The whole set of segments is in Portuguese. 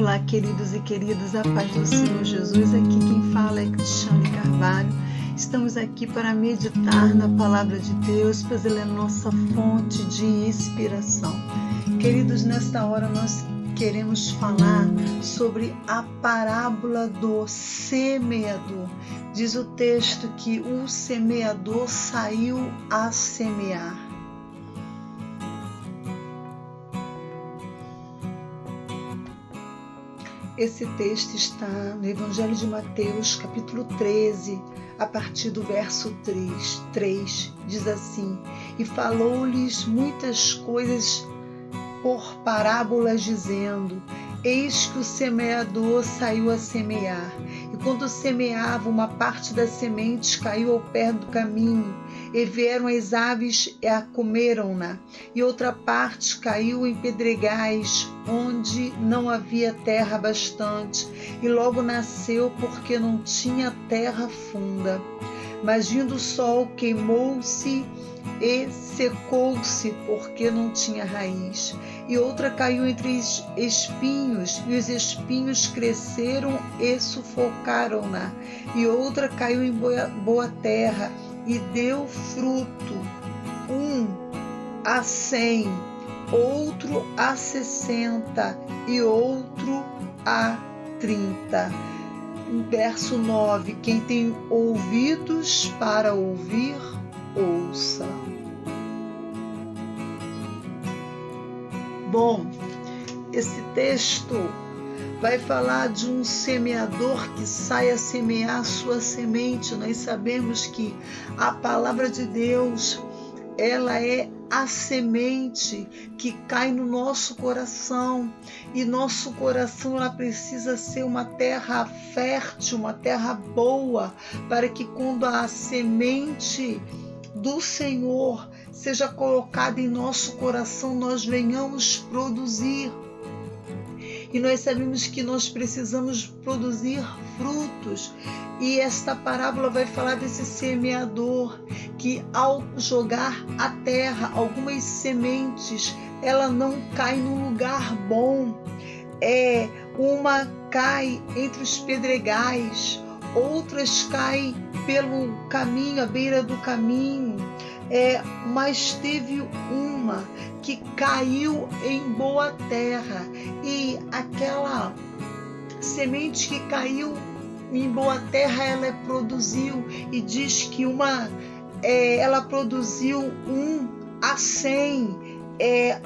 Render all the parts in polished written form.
Olá, queridos e queridas, a paz do Senhor Jesus. Aqui quem fala é Cristiane Carvalho. Estamos aqui para meditar na palavra de Deus, pois ela é nossa fonte de inspiração. Queridos, nesta hora nós queremos falar sobre a parábola do semeador. Diz o texto que o semeador saiu a semear. Esse texto está no Evangelho de Mateus, capítulo 13, a partir do verso 3. Diz assim: E falou-lhes muitas coisas por parábolas, dizendo: Eis que o semeador saiu a semear. E quando semeava, uma parte da semente caiu ao pé do caminho, e vieram as aves e a comeram-na. E outra parte caiu em pedregais, onde não havia terra bastante, e logo nasceu, porque não tinha terra funda. Mas vindo o sol, queimou-se e secou-se, porque não tinha raiz. E outra caiu entre espinhos, e os espinhos cresceram e sufocaram-na. E outra caiu em boa terra, e deu fruto, um a 100, outro a 60 e outro a 30. Verso 9: Quem tem ouvidos para ouvir, ouça. Bom, esse texto vai falar de um semeador que sai a semear a sua semente. Nós sabemos que a palavra de Deus, ela é a semente que cai no nosso coração, e nosso coração ela precisa ser uma terra fértil, uma terra boa, para que quando a semente do Senhor seja colocada em nosso coração, nós venhamos produzir. E nós sabemos que nós precisamos produzir frutos. E esta parábola vai falar desse semeador que, ao jogar a terra, algumas sementes, ela não cai num lugar bom. Uma cai entre os pedregais, outras caem pelo caminho, à beira do caminho. Mas teve uma que caiu em boa terra, e aquela semente que caiu em boa terra, ela produziu, e diz que ela produziu 1 a 100,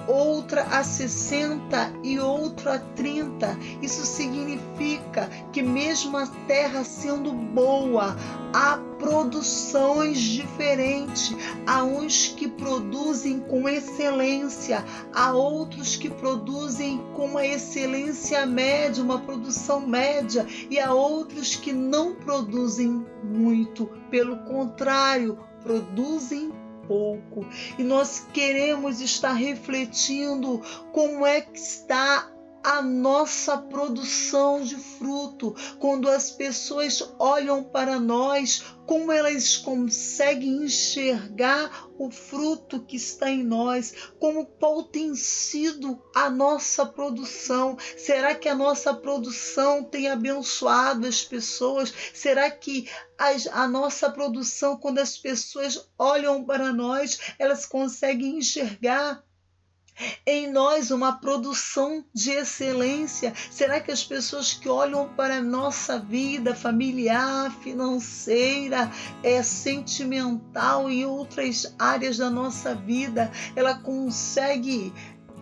outra a 60 e outra a 30. Isso significa que mesmo a terra sendo boa, há produções diferentes. Há uns que produzem com excelência, há outros que produzem com uma excelência média, uma produção média, e há outros que não produzem muito, pelo contrário, produzem pouco. E nós queremos estar refletindo como é que está a nossa produção de fruto. Quando as pessoas olham para nós, como elas conseguem enxergar o fruto que está em nós? Qual tem sido a nossa produção? Será que a nossa produção tem abençoado as pessoas? Será que a nossa produção, quando as pessoas olham para nós, elas conseguem enxergar em nós uma produção de excelência? Será que as pessoas que olham para a nossa vida familiar, financeira, sentimental e outras áreas da nossa vida, ela consegue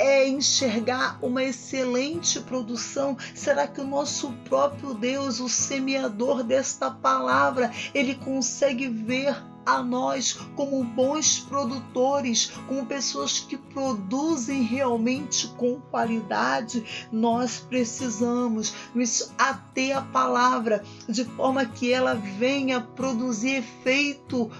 enxergar uma excelente produção? Será que o nosso próprio Deus, o semeador desta palavra, ele consegue ver a nós como bons produtores, como pessoas que produzem realmente com qualidade? Nós precisamos nos ater à palavra, de forma que ela venha produzir efeito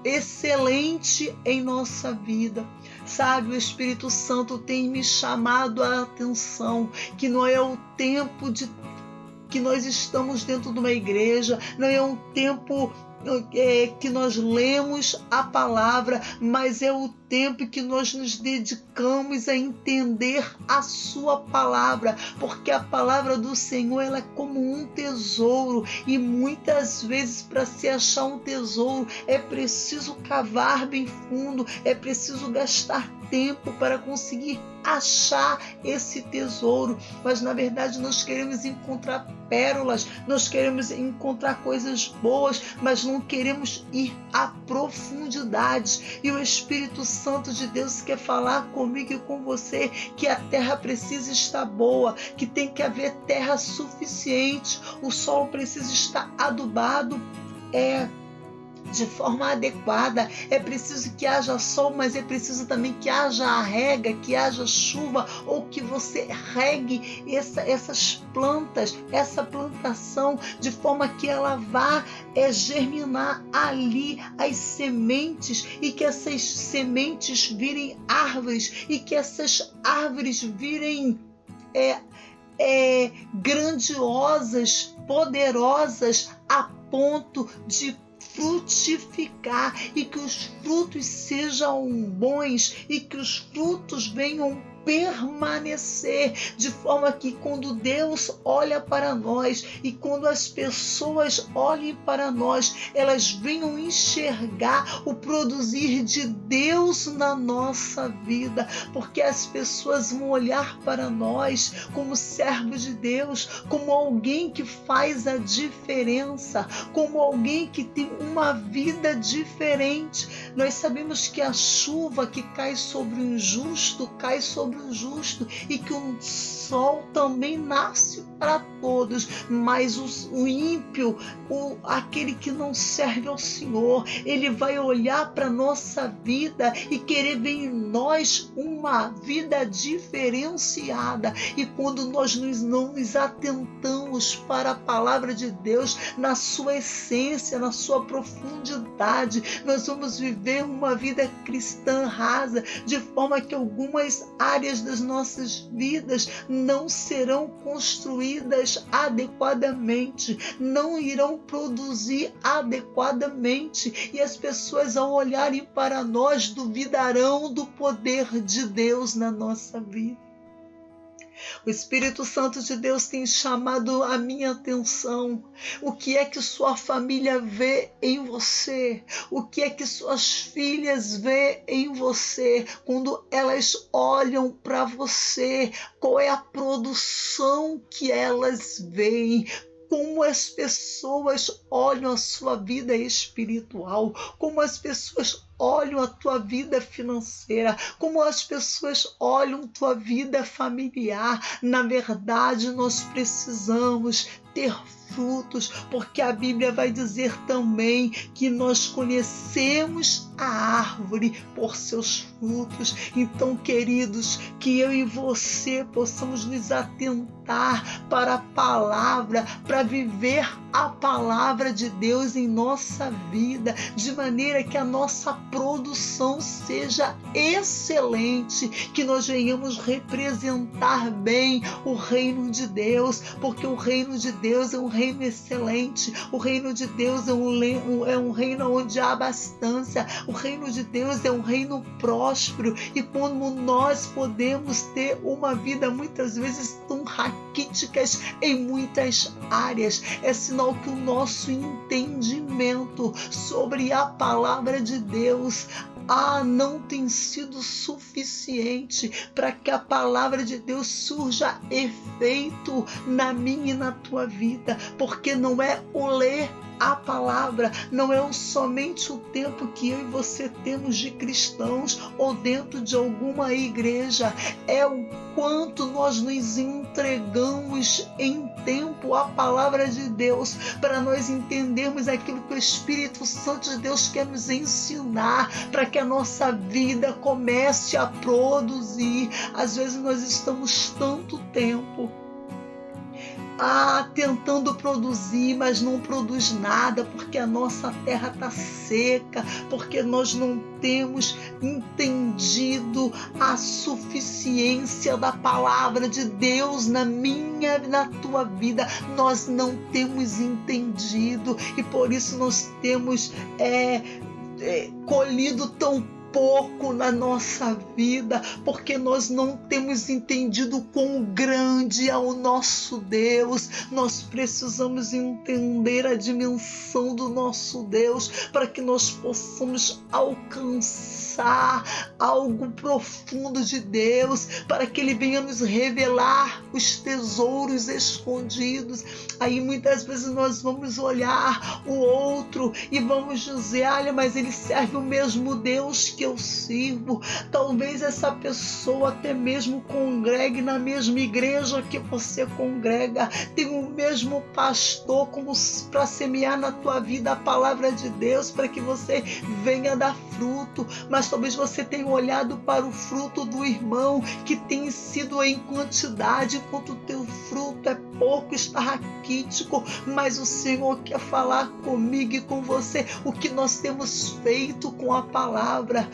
excelente em nossa vida. Sabe, o Espírito Santo tem me chamado a atenção que não é o tempo que nós estamos dentro de uma igreja, não é um tempo que nós lemos a palavra, mas é o tempo que nós nos dedicamos a entender a sua palavra, porque a palavra do Senhor ela é como um tesouro, e muitas vezes para se achar um tesouro é preciso cavar bem fundo, é preciso gastar tempo para conseguir achar esse tesouro. Mas na verdade nós queremos encontrar pérolas, nós queremos encontrar coisas boas, mas não queremos ir a profundidades. E o Espírito Santo de Deus quer falar comigo e com você que a terra precisa estar boa, que tem que haver terra suficiente, o solo precisa estar adubado, de forma adequada. É preciso que haja sol, mas é preciso também que haja a rega, que haja chuva, ou que você regue essas plantas, essa plantação, de forma que ela vá germinar ali as sementes, e que essas sementes virem árvores, e que essas árvores virem grandiosas, poderosas, a ponto de frutificar, e que os frutos sejam bons, e que os frutos venham permanecer, de forma que quando Deus olha para nós, e quando as pessoas olhem para nós, elas venham enxergar o produzir de Deus na nossa vida, porque as pessoas vão olhar para nós como servos de Deus, como alguém que faz a diferença, como alguém que tem uma vida diferente. Nós sabemos que a chuva que cai sobre o injusto, cai sobre o justo, e que o sol também nasce para todos, mas o ímpio, aquele que não serve ao Senhor, ele vai olhar para a nossa vida e querer ver em nós uma vida diferenciada. E quando nós não nos atentamos para a palavra de Deus na sua essência, na sua profundidade, nós vamos viver uma vida cristã rasa, de forma que algumas áreas das nossas vidas não serão construídas adequadamente, não irão produzir adequadamente, e as pessoas, ao olharem para nós, duvidarão do poder de Deus na nossa vida. O Espírito Santo de Deus tem chamado a minha atenção. O que é que sua família vê em você? O que é que suas filhas vê em você quando elas olham para você? Qual é a produção que elas veem? Como as pessoas olham a sua vida espiritual, como as pessoas olham a tua vida financeira, como as pessoas olham a tua vida familiar. Na verdade, nós precisamos ter frutos, porque a Bíblia vai dizer também que nós conhecemos a árvore por seus frutos. Então, queridos, que eu e você possamos nos atentar para a palavra, para viver a palavra de Deus em nossa vida, de maneira que a nossa produção seja excelente, que nós venhamos representar bem o reino de Deus, porque o reino de Deus é um reino excelente, o reino de Deus é um reino onde há abundância, o reino de Deus é um reino próspero, e quando nós podemos ter uma vida muitas vezes tão raquíticas em muitas áreas, é sinal que o nosso entendimento sobre a palavra de Deus não tem sido suficiente para que a palavra de Deus surja efeito na minha e na tua vida, porque não é o ler a palavra, não é somente o tempo que eu e você temos de cristãos ou dentro de alguma igreja, é o quanto nós nos entregamos em tempo à palavra de Deus, para nós entendermos aquilo que o Espírito Santo de Deus quer nos ensinar, para que a nossa vida comece a produzir. Às vezes nós estamos tanto tempo tentando produzir, mas não produz nada, porque a nossa terra está seca, porque nós não temos entendido a suficiência da palavra de Deus na minha e na tua vida. Nós não temos entendido e por isso nós temos colhido tão pouco na nossa vida, porque nós não temos entendido quão grande é o nosso Deus. Nós precisamos entender a dimensão do nosso Deus para que nós possamos alcançar algo profundo de Deus, para que Ele venha nos revelar os tesouros escondidos. Aí muitas vezes nós vamos olhar o outro e vamos dizer: olha, mas ele serve o mesmo Deus que eu sirvo. Talvez essa pessoa até mesmo congregue na mesma igreja que você congrega, tem o mesmo pastor como para semear na tua vida a palavra de Deus, para que você venha dar fruto, mas talvez você tenha olhado para o fruto do irmão que tem sido em quantidade, enquanto o teu fruto é pouco, está raquítico. Mas o Senhor quer falar comigo e com você o que nós temos feito com a palavra,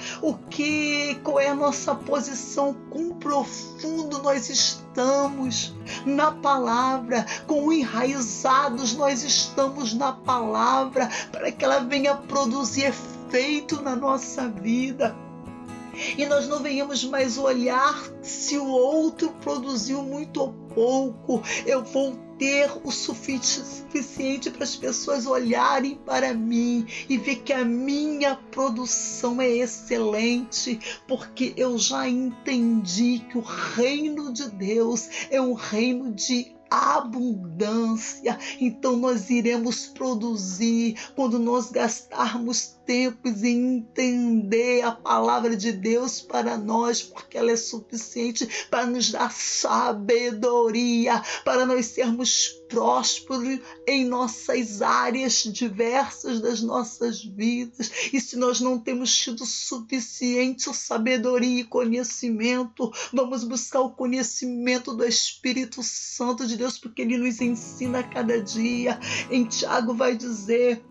qual é a nossa posição, quão profundo nós estamos na palavra, quão enraizados nós estamos na palavra, para que ela venha produzir efeito na nossa vida. E nós não venhamos mais olhar se o outro produziu muito ou pouco. Eu vou ter o suficiente para as pessoas olharem para mim e ver que a minha produção é excelente, porque eu já entendi que o reino de Deus é um reino de abundância. Então nós iremos produzir quando nós gastarmos tempos em entender a palavra de Deus para nós, porque ela é suficiente para nos dar sabedoria, para nós sermos prósperos em nossas áreas diversas das nossas vidas. E se nós não temos tido suficiente sabedoria e conhecimento, vamos buscar o conhecimento do Espírito Santo de Deus, porque Ele nos ensina a cada dia. Em Tiago vai dizer,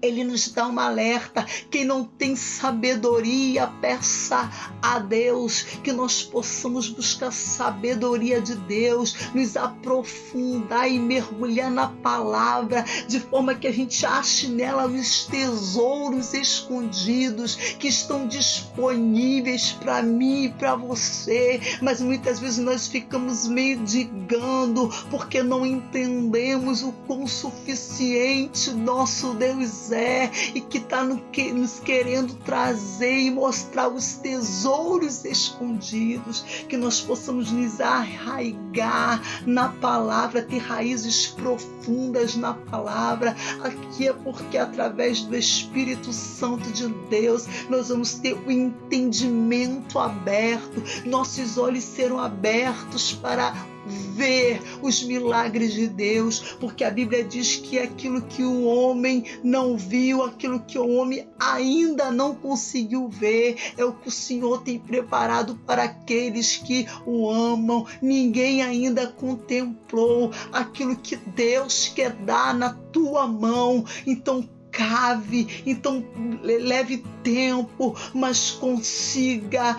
ele nos dá um alerta: quem não tem sabedoria, peça a Deus, que nós possamos buscar sabedoria de Deus, nos aprofundar e mergulhar na palavra, de forma que a gente ache nela os tesouros escondidos que estão disponíveis para mim e para você. Mas muitas vezes nós ficamos mendigando porque não entendemos o quão suficiente nosso Deus e que está nos querendo trazer e mostrar os tesouros escondidos, que nós possamos nos arraigar na palavra, ter raízes profundas na palavra. Aqui é porque através do Espírito Santo de Deus nós vamos ter o entendimento aberto, nossos olhos serão abertos para ver os milagres de Deus, porque a Bíblia diz que aquilo que o homem não viu, aquilo que o homem ainda não conseguiu ver, é o que o Senhor tem preparado para aqueles que o amam. Ninguém ainda contemplou aquilo que Deus quer dar na tua mão. Então cave, então leve tempo, mas consiga,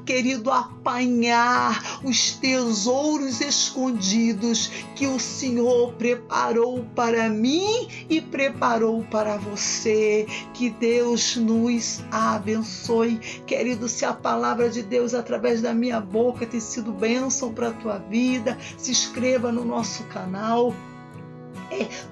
querido, apanhar os tesouros escondidos que o Senhor preparou para mim e preparou para você. Que Deus nos abençoe. Querido, se a palavra de Deus através da minha boca tem sido bênção para a tua vida, se inscreva no nosso canal.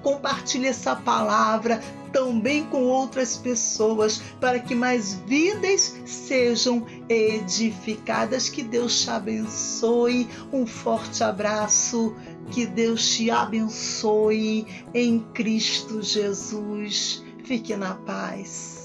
Compartilhe essa palavra também com outras pessoas, para que mais vidas sejam edificadas. Que Deus te abençoe. Um forte abraço. Que Deus te abençoe em Cristo Jesus. Fique na paz.